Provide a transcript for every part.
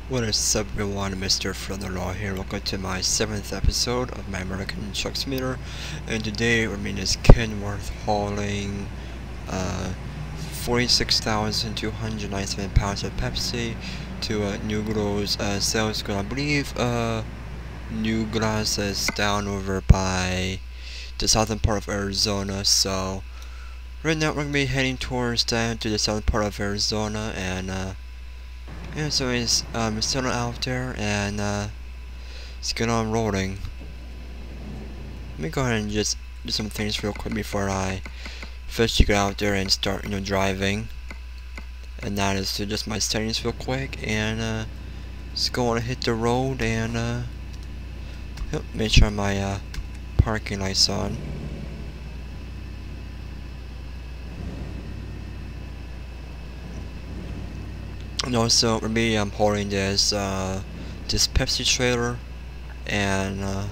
What is up everyone, Mr. Law here. Welcome to my 7th episode of my American Trucks Meter. And today our main is Kenworth hauling 46,297 pounds of Pepsi to New Glasgow sales. I believe New Glasgow is down over by the southern part of Arizona. So right now we're going to be heading towards down to the southern part of Arizona, and yeah, so it's still out there, and let's get on rolling. Let me go ahead and just do some things real quick before I first get out there and start, driving. And that is to just my settings real quick, and just go on and hit the road, and yep, make sure my parking light's on. And also, for me, I'm holding this Pepsi trailer, and yep.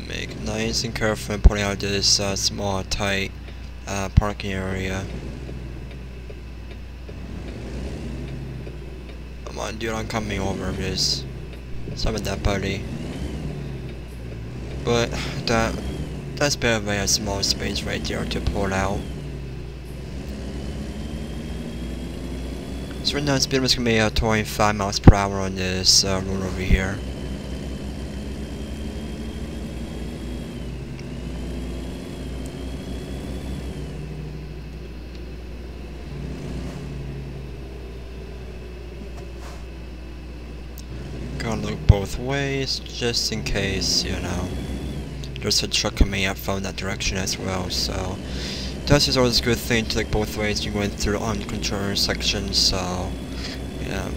Make nice and careful and putting out this small, tight parking area. Come on, dude, I'm coming over. Just stop at that, buddy. But that's barely a small space right there to pull out. So right now, speed limit's gonna be 25 miles per hour on this road over here. Gonna look both ways, just in case, there's a truck coming up from that direction as well. So that's just always a good thing to look both ways. You're going through uncontrolled sections, so yeah.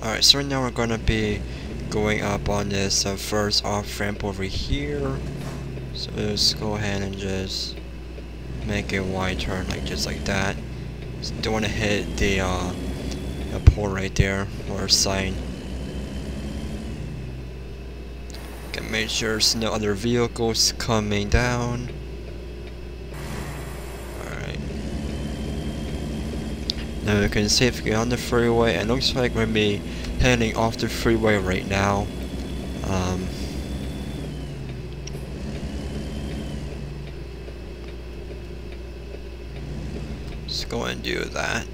Alright, so right now we're gonna be going up on this first off ramp over here. So let's go ahead and just make a wide turn, just like that. Just don't want to hit the pole right there, or sign. Can make sure there's no other vehicles coming down. Alright. Now we can safely get on the freeway, and looks like we're gonna be heading off the freeway right now. Let's go and do that.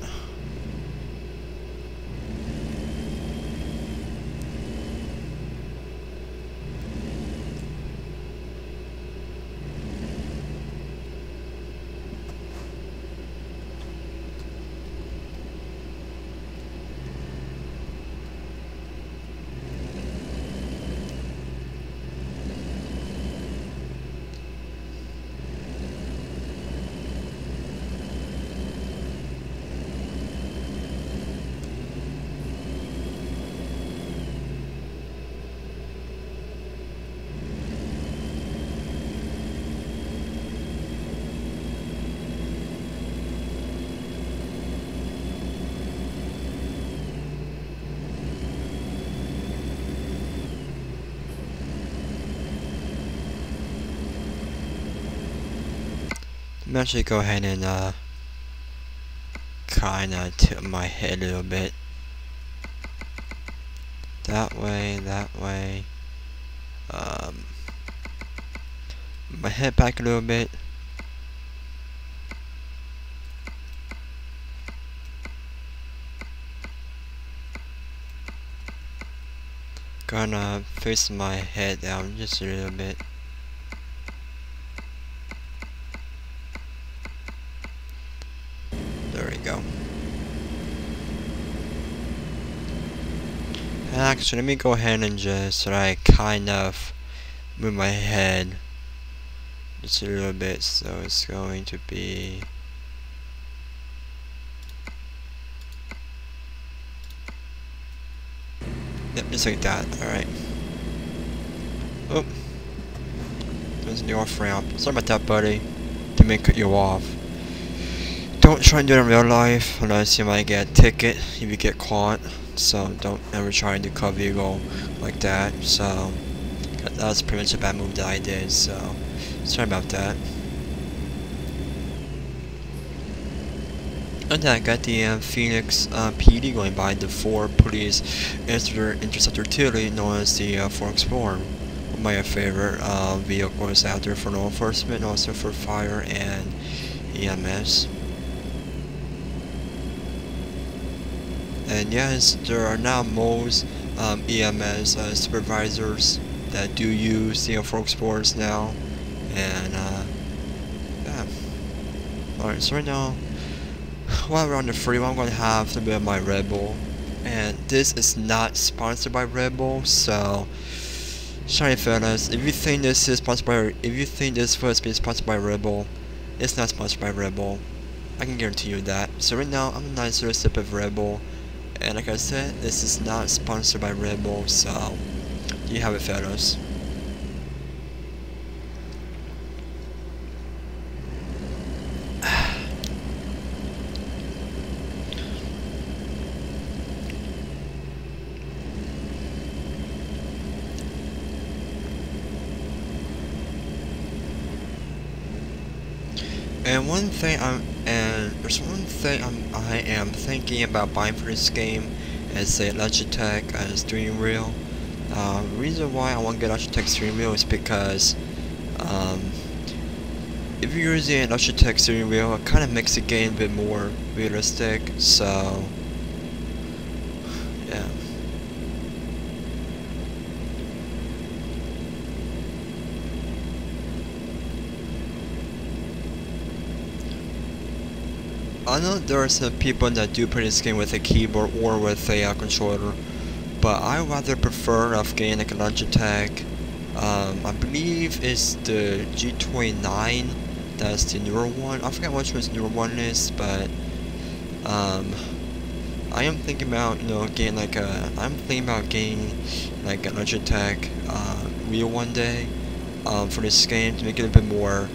I'm actually go ahead and kinda tip my head a little bit. That way. My head back a little bit. Gonna face my head down just a little bit. There we go. Actually, let me go ahead and just kind of move my head just a little bit, so it's going to be yep, just like that. Alright. Oh, there's the off ramp. Sorry about that, buddy. Didn't mean to cut you off. Don't try and do it in real life, unless you might get a ticket if you get caught. So don't ever try and do car vehicle like that. So that's pretty much a bad move that I did. So sorry about that. And then I got the Phoenix PD going by, the Ford Police Interceptor Utility, known as the Ford Explorer. One of my favorite vehicles out there for law enforcement, and also for fire and EMS. And yes, there are now most EMS supervisors that do use the Ford Explorers now. And yeah. Alright, so right now, while we're on the freeway, I'm going to have a bit of my Red Bull. And this is not sponsored by Red Bull, so sorry fellas, if you think this is sponsored by, if you think this was being sponsored by Red Bull, it's not sponsored by Red Bull. I can guarantee you that. So right now, I'm a nice little sip of Red Bull. And like I said, this is not sponsored by Red Bull, so you have it, fellas. And there's one thing I am thinking about buying for this game is a Logitech steering wheel. The reason why I want to get Logitech steering wheel is because if you're using a Logitech steering wheel, it kind of makes the game a bit more realistic. So yeah. I know there are some people that do play this game with a keyboard or with a controller, but I rather prefer getting like a Logitech. I believe it's the G29. That's the newer one. I forget which one's the newer one is, but I am thinking about getting like a Logitech wheel one day for this game to make it a bit more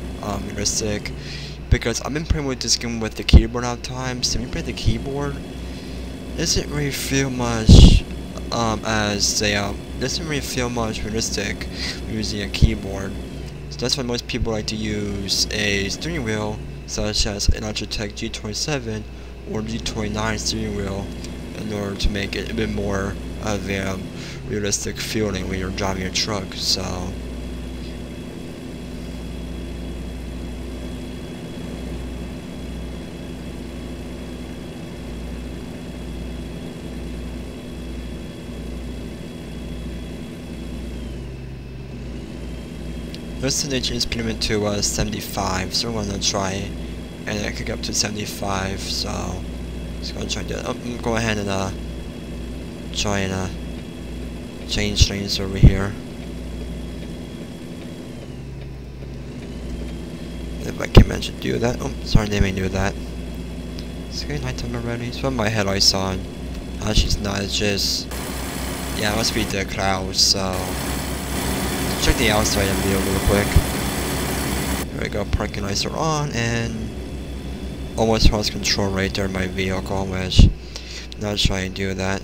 realistic. Because I've been playing with this game with the keyboard all the time, so when you play the keyboard, it doesn't really feel much doesn't really feel much realistic using a keyboard. So that's why most people like to use a steering wheel such as a Logitech G27 or G29 steering wheel in order to make it a bit more of a realistic feeling when you're driving a truck. So destination is pretty much to 75, so we're gonna try it, and I could get up to 75. So just gonna try to go ahead and try and change lanes over here. If I can manage to do that. Oh, sorry, they may do that. It's getting nighttime already. It's when my headlights on. Actually, it's not. It's just yeah, it must be the clouds. So. Check the outside view real quick. There we go, parking lights are on, and almost lost control right there in my vehicle, which not trying to do that.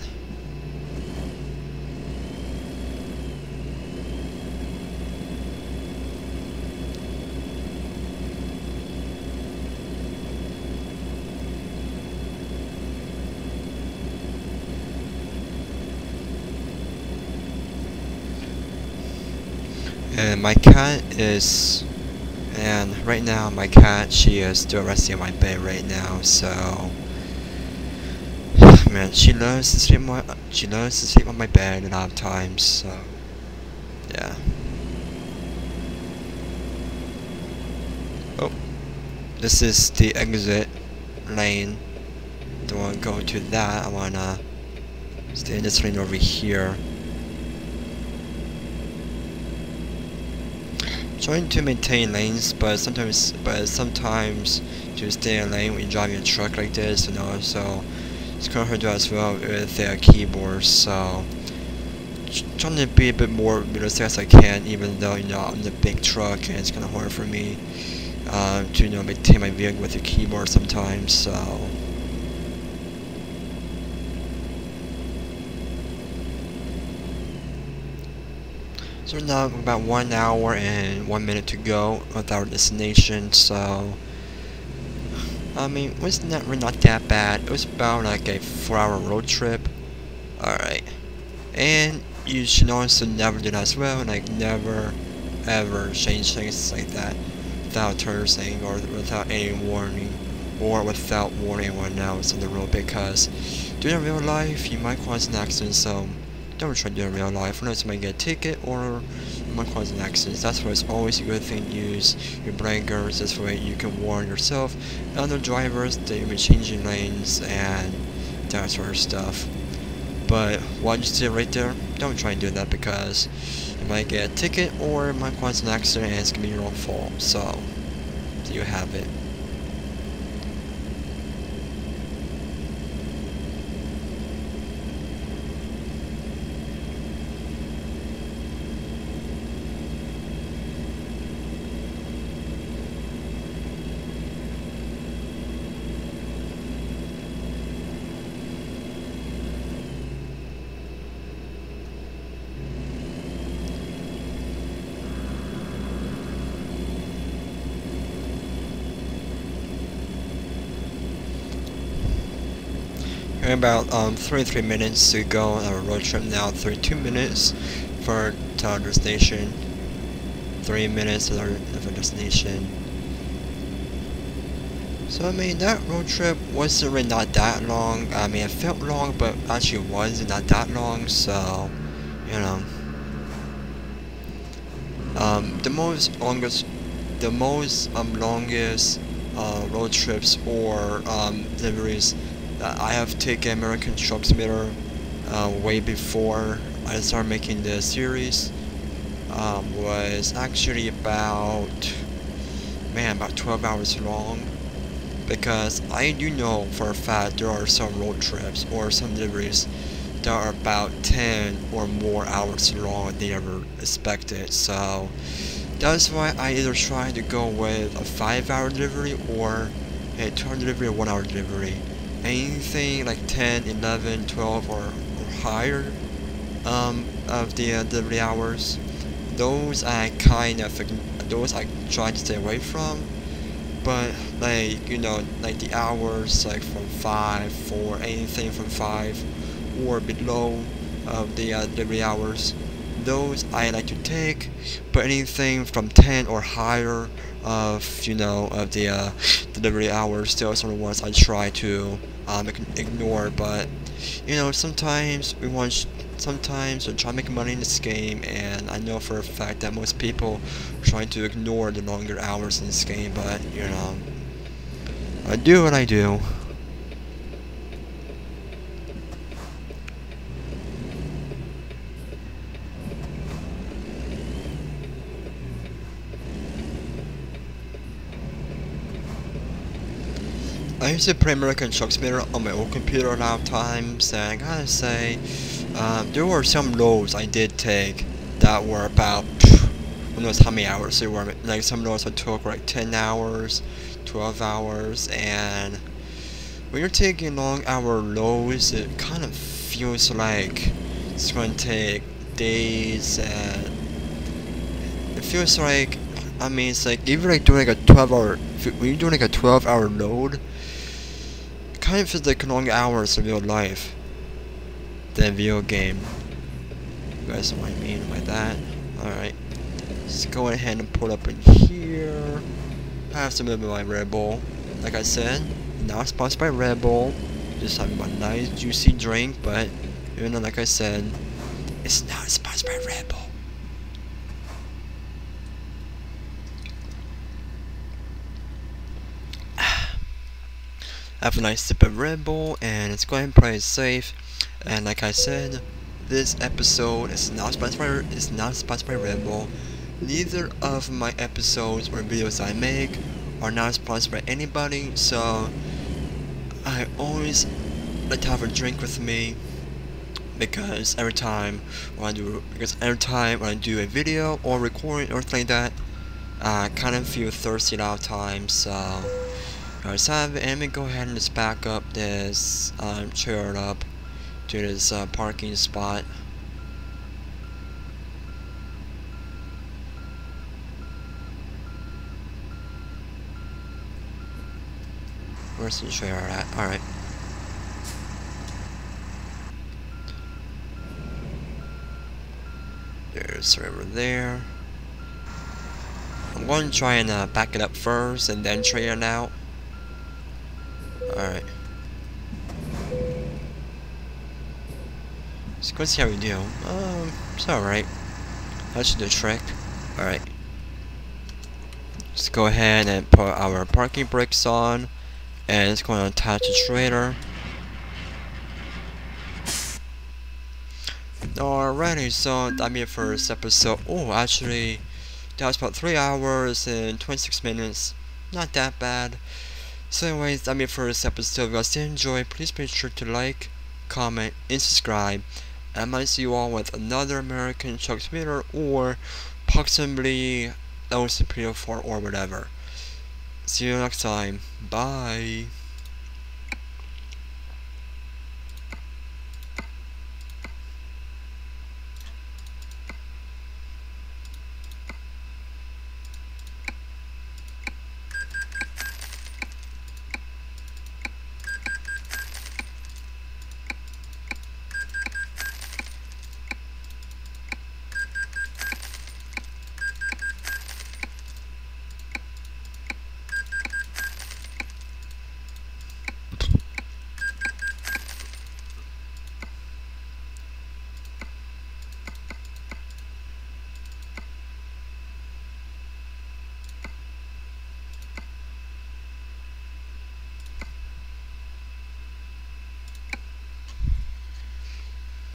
And my cat is, and right now my cat, she is still resting on my bed right now. So man, she loves to sleep on my bed a lot of times. So yeah. Oh, this is the exit lane. Don't want to go to that. I wanna stay in this lane over here. trying to maintain lanes, but sometimes to stay in lane when you drive your truck like this, so it's kind of hard to do as well with the keyboard. So trying to be a bit more realistic as I can, even though I'm the big truck and it's kind of hard for me to maintain my vehicle with the keyboard sometimes. So now about 1 hour and 1 minute to go with our destination. So I mean, it was not that bad. It was about like a 4-hour road trip. Alright, and you should also never do that as well, like never ever change things like that without turning or without any warning, or without warning anyone else on the road, because doing it in real life you might cause an accident. So don't try to do it in real life, unless you might get a ticket or you might cause an accident. That's why it's always a good thing to use your blinkers. This way you can warn yourself and other drivers that you'll be changing lanes and that sort of stuff. But what you see right there, don't try and do that, because you might get a ticket or it might cause an accident and it's gonna be your own fault. So you have it. We're about 33 minutes to go on our road trip now. 32 minutes for our destination. 3 minutes to our destination. So I mean, that road trip wasn't really not that long. I mean, it felt long, but actually wasn't not that long. So the most longest road trips or deliveries that I have taken American Truck Simulator way before I started making the series was actually about 12 hours long, because I do know for a fact there are some road trips or some deliveries that are about 10 or more hours long than they ever expected. So that's why I either try to go with a 5-hour delivery or a 2-hour delivery or 1-hour delivery. Anything like 10, 11, 12 or higher of the delivery hours, those I try to stay away from. But like like the hours like from 5, 4, anything from 5 or below of the delivery hours, those I like to take. But anything from 10 or higher of of the delivery hours, those are the ones I try to ignore. But sometimes we try to make money in this game, and I know for a fact that most people are trying to ignore the longer hours in this game, but I do what I do. I used to play American Truck Simulator on my old computer a lot of times, and I gotta say, there were some loads I did take that were about, who knows how many hours they were. Like some loads I took were like 10 hours, 12 hours, and when you're taking long hour loads, it kind of feels like it's going to take days, and it feels like, I mean, it's like even like doing like a 12-hour, when you're doing like a 12-hour load, kind of feels like long hours of real life than video game. You guys know what I mean by that? Alright, let's go ahead and pull up in here. I have some of my Red Bull. Like I said, not sponsored by Red Bull. Just having a nice juicy drink, but even though, like I said, it's not sponsored by Red Bull. Have a nice sip of Red Bull, and let's go ahead and play it safe. And like I said, this episode is not sponsored by Red Bull, neither of my episodes or videos I make are not sponsored by anybody, so I always like to have a drink with me because every time when I do a video or recording or anything like that, I kind of feel thirsty a lot of times. So let's have it, and we go ahead and just back up this trailer up to this parking spot. Where's the trailer at? Alright. There's over there. I'm going to try and back it up first and then trailer it out. Alright. Let's go see how we do. It's alright. That should do the trick. Alright. Let's go ahead and put our parking brakes on. And it's going to attach the trailer. Alrighty, so that'll be it for this episode. Oh, actually, that was about 3 hours and 26 minutes. Not that bad. So anyways, that'll be it for this episode. If you guys did enjoy, please make sure to like, comment, and subscribe. And I might see you all with another American Truck Simulator or possibly LCP4 or whatever. See you next time. Bye.